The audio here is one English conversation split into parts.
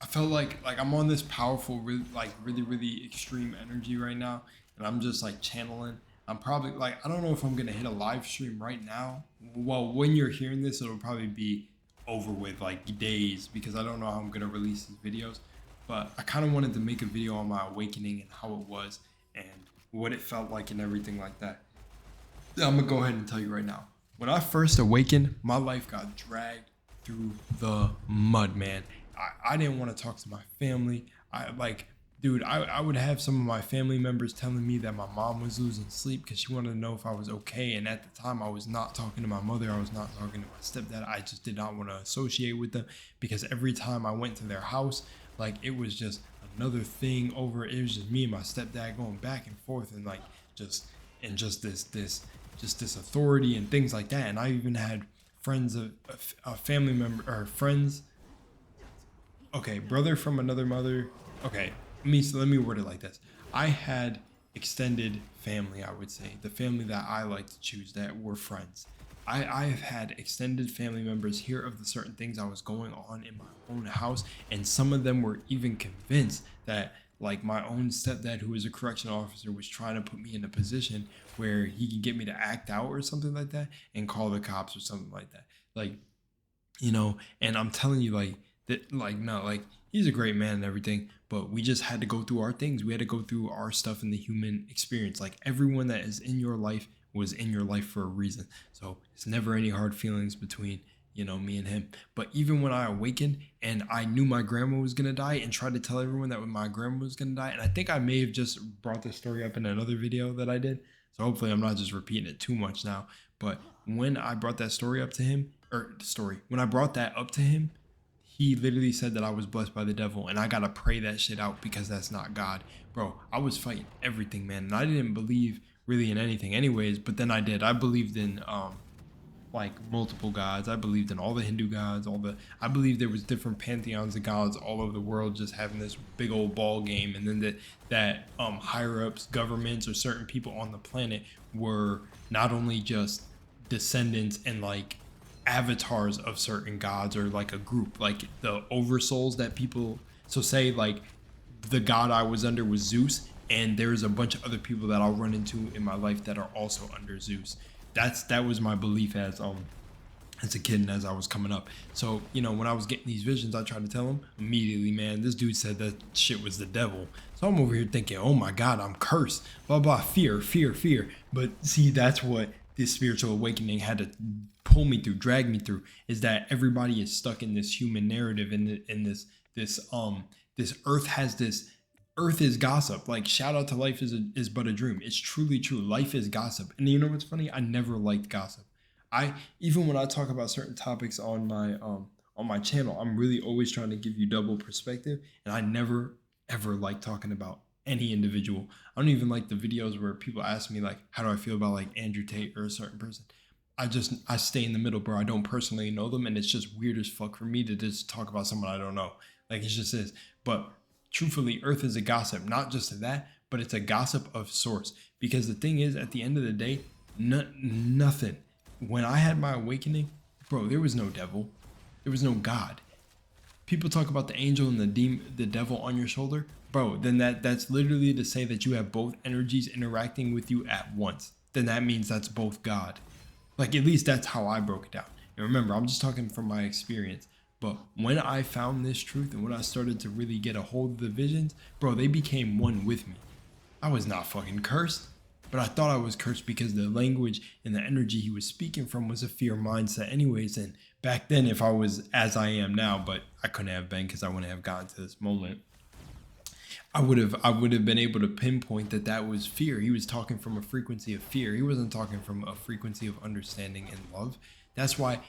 I felt like I'm on this powerful, really really extreme energy right now, and I'm just like channeling. I'm probably like I don't know if I'm gonna hit a live stream right now. Well, when you're hearing this, it'll probably be over with like days because I don't know how I'm gonna release these videos. But I kind of wanted to make a video on my awakening and how it was and what it felt like and everything like that. I'm gonna go ahead and tell you right now. When I first awakened, my life got dragged through the mud, man. I didn't want to talk to my family. I like, dude, I would have some of my family members telling me that my mom was losing sleep because she wanted to know if I was okay. And at the time, I was not talking to my mother. I was not talking to my stepdad. I just did not want to associate with them because every time I went to their house, like it was just another thing over. It was just me and my stepdad going back and forth and like just and just this authority and things like that. And I even had friends of a family member or friends. Okay, brother from another mother. Okay, let me word it like this. I had extended family. I would say the family that I like to choose that were friends. I have had extended family members hear of the certain things I was going on in my own house, and some of them were even convinced that like my own stepdad, who was a correctional officer, was trying to put me in a position where he could get me to act out or something like that and call the cops or something like that. Like, and I'm telling you, like, that, like, no, like, he's a great man and everything, but we just had to go through our things. We had to go through our stuff in the human experience. Like, everyone that is in your life was in your life for a reason. So it's never any hard feelings between, me and him. But even when I awakened and I knew my grandma was gonna die and tried to tell everyone that my grandma was gonna die, and I think I may have just brought this story up in another video that I did. So hopefully I'm not just repeating it too much now. But when I brought that story up to him, or story, when I brought that up to him, he literally said that I was blessed by the devil, and I gotta pray that shit out because that's not God. Bro, I was fighting everything, man, and I didn't believe really in anything anyways, but then I did. I believed in like multiple gods. I believed in all the Hindu gods, I believed there was different pantheons of gods all over the world just having this big old ball game, and then that higher ups, governments, or certain people on the planet were not only just descendants and like avatars of certain gods or like a group, like the oversouls that people, so say like the god I was under was Zeus, and there's a bunch of other people that I'll run into in my life that are also under Zeus. That was my belief as a kid and as I was coming up. So, when I was getting these visions, I tried to tell him immediately, man, this dude said that shit was the devil. So I'm over here thinking, oh my God, I'm cursed, blah, blah, fear, fear, fear. But see, that's what this spiritual awakening had to pull me through, drag me through, is that everybody is stuck in this human narrative, in this earth has this. Earth is gossip. Like, shout out to life is but a dream. It's truly true. Life is gossip. And you know what's funny? I never liked gossip. I Even when I talk about certain topics on my channel, I'm really always trying to give you double perspective, and I never ever like talking about any individual. I don't even like the videos where people ask me like, how do I feel about like Andrew Tate or a certain person. I stay in the middle, bro. I don't personally know them, and it's just weird as fuck for me to just talk about someone I don't know. Like, it just is. But truthfully, Earth is a gossip, not just that, but it's a gossip of sorts. Because the thing is, at the end of the day, nothing. When I had my awakening, bro, there was no devil, there was no God. People talk about the angel and the devil on your shoulder, bro. Then that's literally to say that you have both energies interacting with you at once. Then that means that's both God. Like, at least that's how I broke it down. And remember, I'm just talking from my experience. But when I found this truth and when I started to really get a hold of the visions, bro, they became one with me. I was not fucking cursed, but I thought I was cursed because the language and the energy he was speaking from was a fear mindset anyways. And back then, if I was as I am now, but I couldn't have been because I wouldn't have gotten to this moment, I would have been able to pinpoint that was fear. He was talking from a frequency of fear. He wasn't talking from a frequency of understanding and love. That's why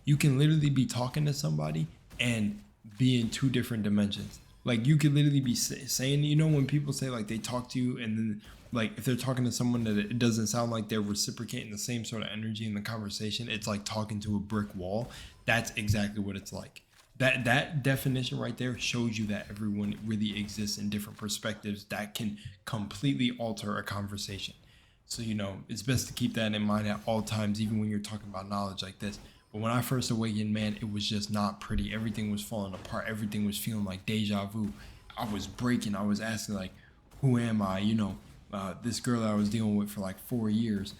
you can literally be talking to somebody and be in two different dimensions. Like, you could literally be saying, when people say like they talk to you, and then like if they're talking to someone that it doesn't sound like they're reciprocating the same sort of energy in the conversation, it's like talking to a brick wall. That's exactly what it's like. That definition right there shows you that everyone really exists in different perspectives that can completely alter a conversation. So, it's best to keep that in mind at all times, even when you're talking about knowledge like this. But when I first awakened, man, it was just not pretty. Everything was falling apart. Everything was feeling like deja vu. I was breaking. I was asking like, who am I? This girl that I was dealing with for like 4 years,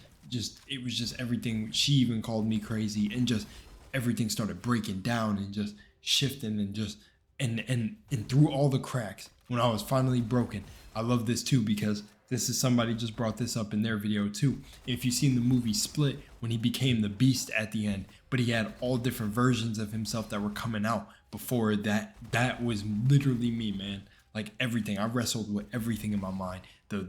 it was just everything. She even called me crazy, and just everything started breaking down and just shifting and just and through all the cracks. When I was finally broken, I love this too because this is somebody just brought this up in their video too. If you've seen the movie Split, when he became the Beast at the end, but he had all different versions of himself that were coming out before that. That was literally me, man. Like everything, I wrestled with everything in my mind.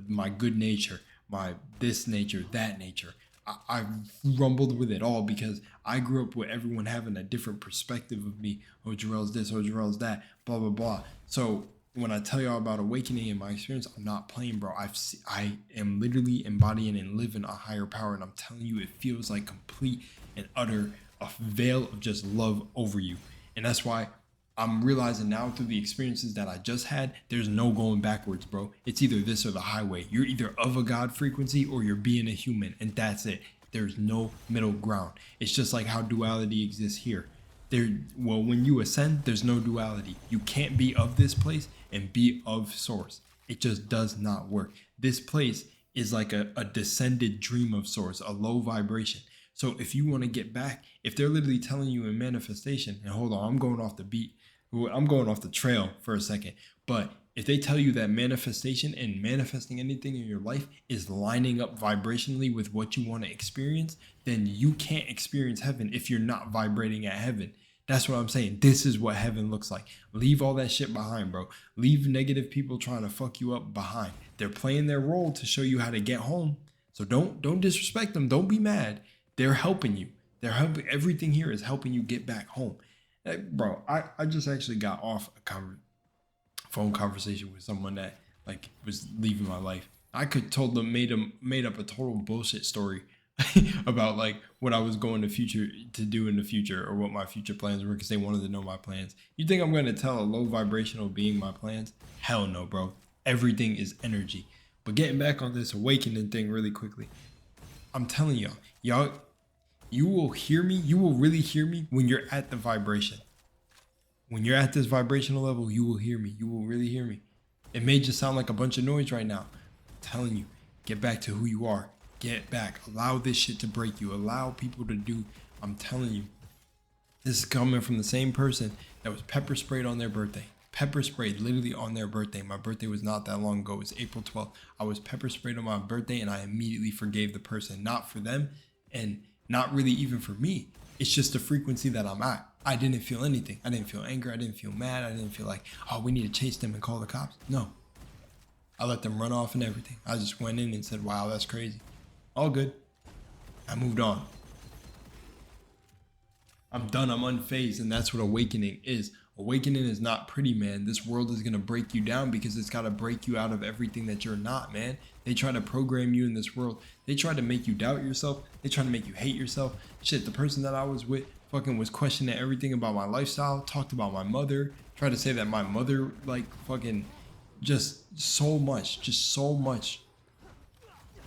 My good nature, my this nature, that nature. I rumbled with it all because I grew up with everyone having a different perspective of me. Oh, Jarrell's this, oh, Jarrell's that, blah, blah, blah. So when I tell y'all about awakening in my experience, I'm not playing, bro. I am literally embodying and living a higher power. And I'm telling you, it feels like complete and utter a veil of just love over you. And that's why I'm realizing now through the experiences that I just had, there's no going backwards, bro. It's either this or the highway. You're either of a God frequency or you're being a human, and that's it. There's no middle ground. It's just like how duality exists here. When you ascend, there's no duality. You can't be of this place and be of source. It just does not work. This place is like a descended dream of source, a low vibration. So if you want to get back, if they're literally telling you in manifestation, and hold on, I'm going off the beat. I'm going off the trail for a second. But if they tell you that manifestation and manifesting anything in your life is lining up vibrationally with what you want to experience, then you can't experience heaven if you're not vibrating at heaven. That's what I'm saying. This is what heaven looks like. Leave all that shit behind, bro. Leave negative people trying to fuck you up behind. They're playing their role to show you how to get home. So don't disrespect them. Don't be mad. They're helping you. They're helping. Everything here is helping you get back home. Hey, bro, I just actually got off a phone conversation with someone that like was leaving my life. I could told them made up a total bullshit story about like what I was going to do in the future or what my future plans were because they wanted to know my plans. You think I'm going to tell a low vibrational being my plans? Hell no, bro. Everything is energy. But getting back on this awakening thing really quickly, I'm telling y'all, you will hear me. You will really hear me when you're at the vibration. When you're at this vibrational level, you will hear me. You will really hear me. It may just sound like a bunch of noise right now. I'm telling you, get back to who you are. Get back. Allow this shit to break you. Allow people to do. I'm telling you, this is coming from the same person that was pepper sprayed on their birthday. Pepper sprayed literally on their birthday. My birthday was not that long ago. It was April 12th. I was pepper sprayed on my birthday and I immediately forgave the person. Not for them and not really even for me. It's just the frequency that I'm at. I didn't feel anything. I didn't feel anger. I didn't feel mad. I didn't feel like, oh, we need to chase them and call the cops. No. I let them run off and everything. I just went in and said, wow, that's crazy. All good. I moved on. I'm done. I'm unfazed. And that's what awakening is. Awakening is not pretty, man. This world is going to break you down because it's got to break you out of everything that you're not, man. They try to program you in this world. They try to make you doubt yourself. They try to make you hate yourself. Shit, the person that I was with fucking was questioning everything about my lifestyle, talked about my mother, tried to say that my mother, like, fucking just so much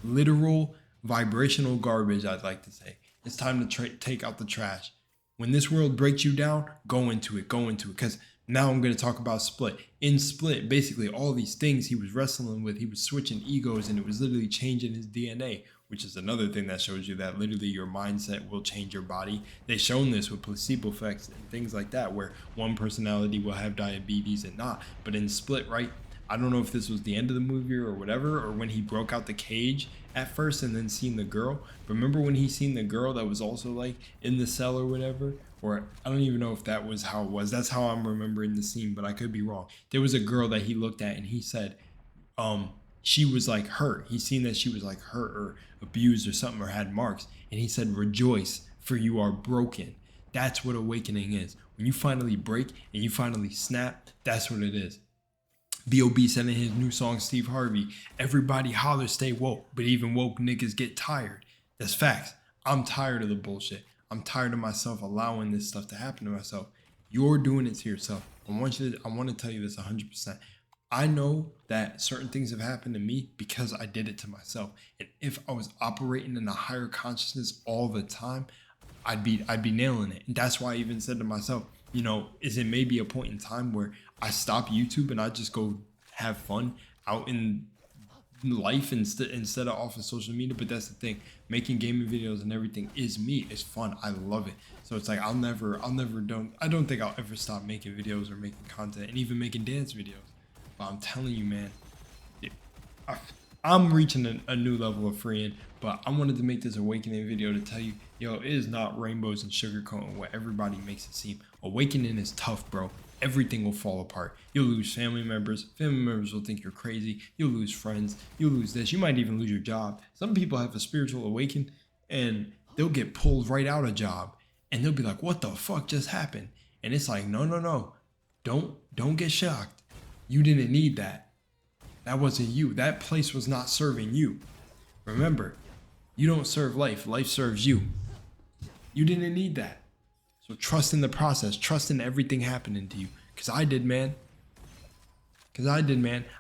literal vibrational garbage, I'd like to say. It's time to take out the trash. When this world breaks you down, go into it. Because now I'm going to talk about Split. In Split, basically all these things he was wrestling with, he was switching egos and it was literally changing his DNA, which is another thing that shows you that literally your mindset will change your body. They've shown this with placebo effects and things like that, where one personality will have diabetes and not. But in Split, right? I don't know if this was the end of the movie or whatever, or when he broke out the cage at first and then seen the girl. Remember when he seen the girl that was also like in the cell or whatever? Or I don't even know if that was how it was. That's how I'm remembering the scene, but I could be wrong. There was a girl that he looked at and he said, she was like hurt. He seen that she was like hurt or abused or something or had marks. And he said, rejoice, for you are broken. That's what awakening is. When you finally break and you finally snap, that's what it is. B.O.B. said in his new song, Steve Harvey, everybody holler, stay woke, but even woke niggas get tired. That's facts. I'm tired of the bullshit. I'm tired of myself allowing this stuff to happen to myself. You're doing it to yourself. I want to tell you this 100%. I know that certain things have happened to me because I did it to myself. And if I was operating in a higher consciousness all the time, I'd be nailing it. And that's why I even said to myself, you know, is it maybe a point in time where I stop YouTube and I just go have fun out in life instead of off of social media? But that's the thing, making gaming videos and everything is me. It's fun. I love it. So it's like I don't think I'll ever stop making videos or making content and even making dance videos. But I'm telling you, man, I'm reaching a new level of freeing. But I wanted to make this awakening video to tell you, yo, it is not rainbows and sugarcoating what everybody makes it seem. Awakening is tough, bro. Everything will fall apart. You'll lose family members. Family members will think you're crazy. You'll lose friends. You'll lose this. You might even lose your job. Some people have a spiritual awakening and they'll get pulled right out of job and they'll be like, what the fuck just happened? And it's like, no. Don't get shocked. You didn't need that. That wasn't you. That place was not serving you. Remember, you don't serve life. Life serves you. You didn't need that. So trust in the process. Trust in everything happening to you. Because I did, man.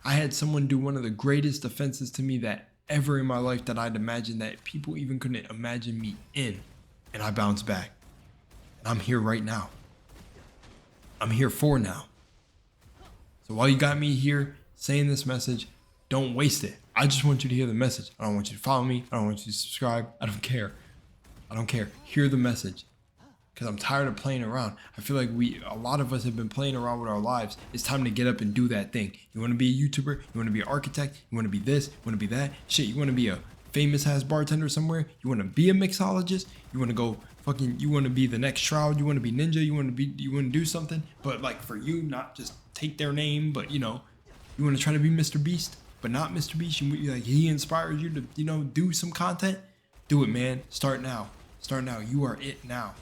I had someone do one of the greatest offenses to me that ever in my life that I'd imagined that people even couldn't imagine me in. And I bounced back. And I'm here right now. I'm here for now. So while you got me here saying this message, don't waste it. I just want you to hear the message. I don't want you to follow me. I don't want you to subscribe. I don't care. Hear the message. Because I'm tired of playing around. I feel like a lot of us have been playing around with our lives. It's time to get up and do that thing. You want to be a YouTuber? You want to be an architect? You want to be this? You want to be that? Shit, you want to be a famous ass bartender somewhere? You want to be a mixologist? You want to go you want to be the next Shroud? You want to be Ninja? You want to do something? But like for you, not just take their name, but you know, you want to try to be Mr. Beast, but not Mr. Beast. Like he inspires you to, you know, do some content. Do it, man. Start now. You are it now.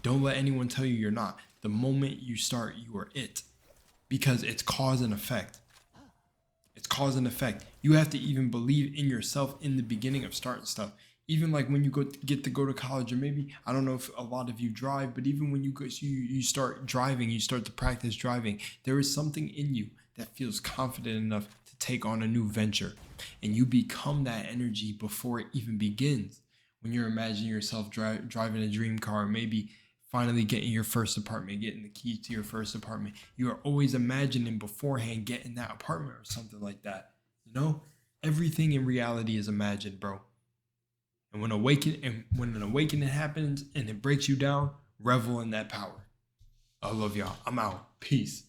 Don't let anyone tell you you're not. The moment you start, you are it. Because it's cause and effect. You have to even believe in yourself in the beginning of starting stuff. Even like when you get to go to college, or maybe, I don't know if a lot of you drive, but even when you start driving, you start to practice driving, there is something in you that feels confident enough to take on a new venture. And you become that energy before it even begins. When you're imagining yourself driving a dream car, maybe finally getting your first apartment, getting the keys to your first apartment, you are always imagining beforehand getting that apartment or something like that. You know, everything in reality is imagined, bro. And when an awakening happens and it breaks you down, revel in that power. I love y'all. I'm out. Peace.